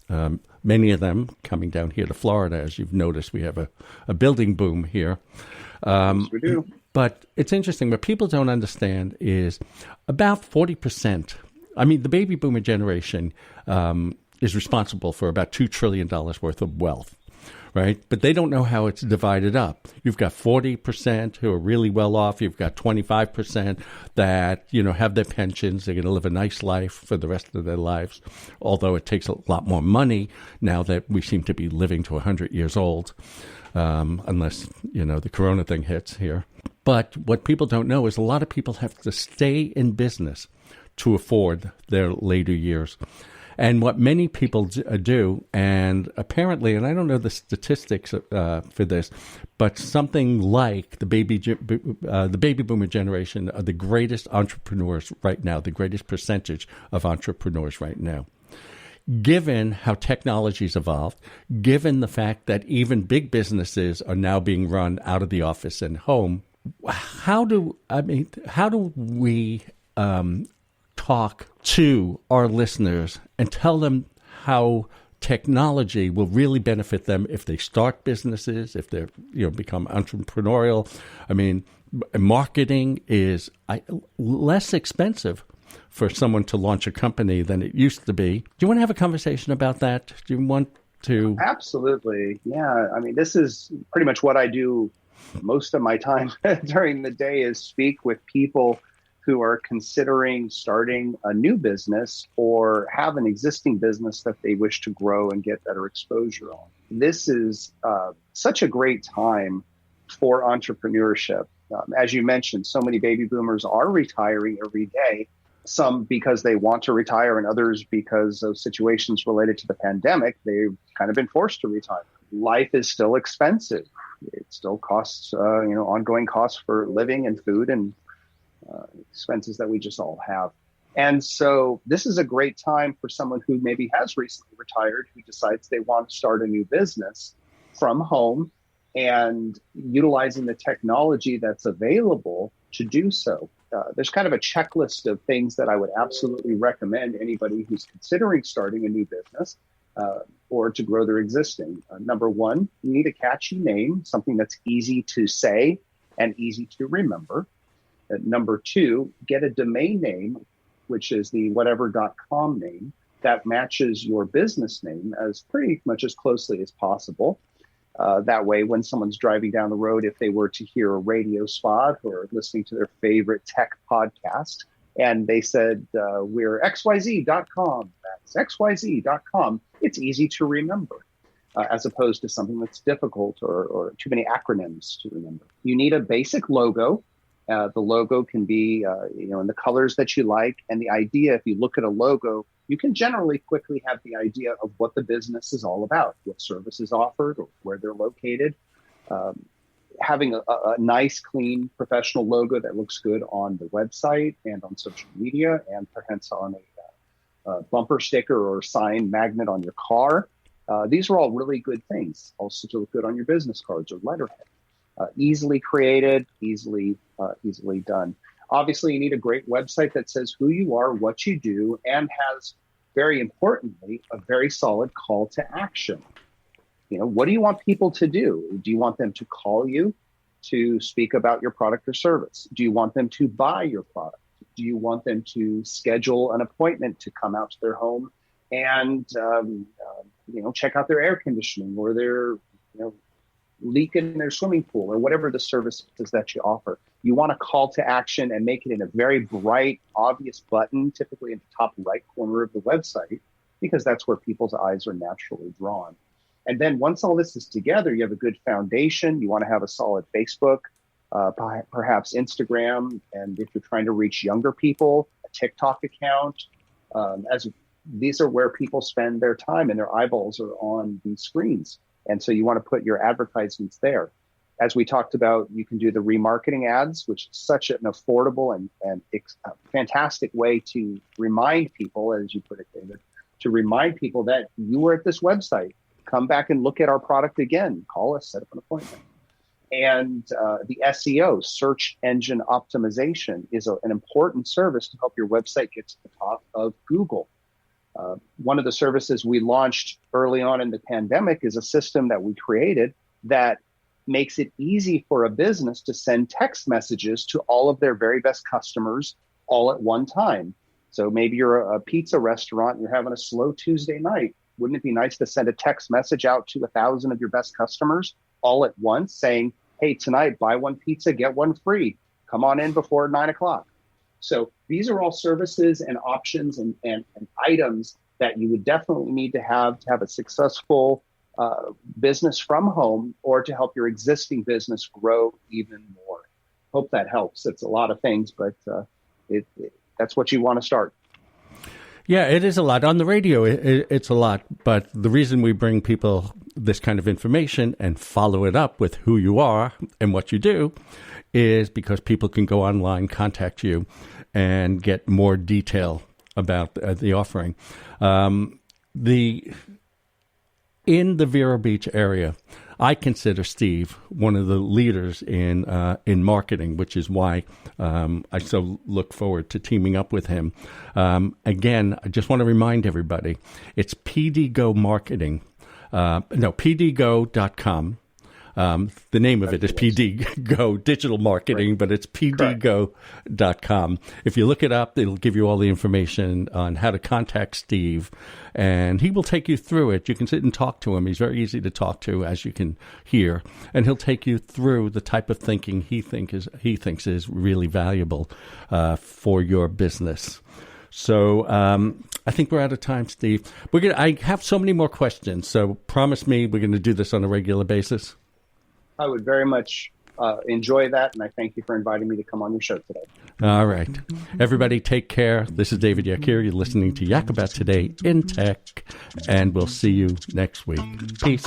Many of them coming down here to Florida. As you've noticed, we have a building boom here. Yes, we do. But it's interesting. What people don't understand is about 40%. I mean, the baby boomer generation is responsible for about $2 trillion worth of wealth, right? But they don't know how it's divided up. You've got 40% who are really well off. You've got 25% that, have their pensions. They're going to live a nice life for the rest of their lives, although it takes a lot more money now that we seem to be living to 100 years old, unless, the corona thing hits here. But what people don't know is a lot of people have to stay in business to afford their later years. And what many people do, and apparently, and I don't know the statistics for this, but something like the baby boomer generation are the greatest entrepreneurs right now, the greatest percentage of entrepreneurs right now. Given how technology's evolved, given the fact that even big businesses are now being run out of the office and home, how do we talk to our listeners and tell them how technology will really benefit them if they start businesses, if they become entrepreneurial? I mean, marketing is less expensive for someone to launch a company than it used to be. Do you want to have a conversation about that? Do you want to? Absolutely. Yeah. I mean, this is pretty much what I do most of my time during the day, is speak with people who are considering starting a new business or have an existing business that they wish to grow and get better exposure on. This is such a great time for entrepreneurship. As you mentioned, so many baby boomers are retiring every day, some because they want to retire and others because of situations related to the pandemic. They've kind of been forced to retire. Life is still expensive. It still costs, ongoing costs for living and food and expenses that we just all have. And so this is a great time for someone who maybe has recently retired, who decides they want to start a new business from home and utilizing the technology that's available to do so. There's kind of a checklist of things that I would absolutely recommend anybody who's considering starting a new business or to grow their existing. Number one, you need a catchy name, something that's easy to say and easy to remember. Number two, get a domain name, which is the whatever.com name that matches your business name as pretty much as closely as possible. That way, when someone's driving down the road, if they were to hear a radio spot or listening to their favorite tech podcast, and they said, we're xyz.com, that's xyz.com, it's easy to remember. As opposed to something that's difficult or too many acronyms to remember. You need a basic logo. The logo can be, in the colors that you like. And the idea, if you look at a logo, you can generally quickly have the idea of what the business is all about, what services offered or where they're located. Having a nice, clean, professional logo that looks good on the website and on social media and perhaps on a bumper sticker or sign magnet on your car. These are all really good things. Also to look good on your business cards or letterhead. Easily created, easily done. Obviously, you need a great website that says who you are, what you do, and has, very importantly, a very solid call to action. What do you want people to do? Do you want them to call you to speak about your product or service? Do you want them to buy your product? Do you want them to schedule an appointment to come out to their home and check out their air conditioning or their leak in their swimming pool or whatever the service is that you offer? You want a call to action and make it in a very bright, obvious button, typically in the top right corner of the website, because that's where people's eyes are naturally drawn. And then once all this is together, you have a good foundation. You want to have a solid Facebook, perhaps Instagram, and if you're trying to reach younger people, a TikTok account, as these are where people spend their time and their eyeballs are on these screens. And so you want to put your advertisements there. As we talked about, you can do the remarketing ads, which is such an affordable and fantastic way to remind people, as you put it, David, to remind people that you were at this website. Come back and look at our product again. Call us, set up an appointment. And the SEO, search engine optimization, is an important service to help your website get to the top of Google. One of the services we launched early on in the pandemic is a system that we created that makes it easy for a business to send text messages to all of their very best customers all at one time. So maybe you're a pizza restaurant and you're having a slow Tuesday night. Wouldn't it be nice to send a text message out to 1,000 of your best customers all at once saying, hey, tonight, buy one pizza, get one free. Come on in before 9 o'clock. So these are all services and options and items that you would definitely need to have a successful business from home, or to help your existing business grow even more. Hope that helps. It's a lot of things, but that's what you want to start. Yeah, it is a lot. On the radio, it's a lot. But the reason we bring people this kind of information and follow it up with who you are and what you do is because people can go online, contact you, and get more detail about the offering. In the Vero Beach area, I consider Steve one of the leaders in marketing, which is why I so look forward to teaming up with him. Again, I just want to remind everybody, it's PDGo Marketing. PDGo.com. The name of it is PDGo Digital Marketing, but it's PDGo.com. If you look it up, it'll give you all the information on how to contact Steve, and he will take you through it. You can sit and talk to him. He's very easy to talk to, as you can hear, and he'll take you through the type of thinking he thinks is really valuable for your business. So I think we're out of time, Steve. I have so many more questions, so promise me we're going to do this on a regular basis. I would very much enjoy that, and I thank you for inviting me to come on your show today. All right. Everybody take care. This is David Yakir. You're listening to Yak About Today in Tech, and we'll see you next week. Peace.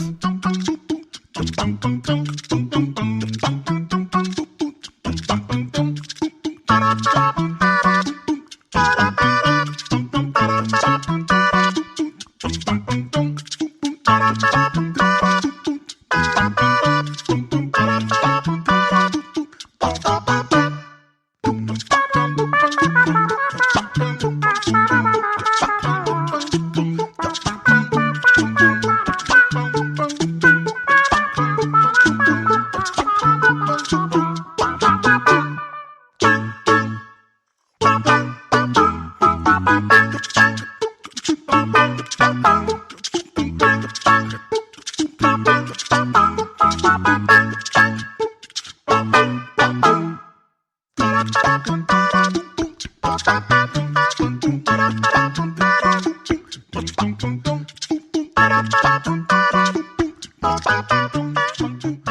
Thank you.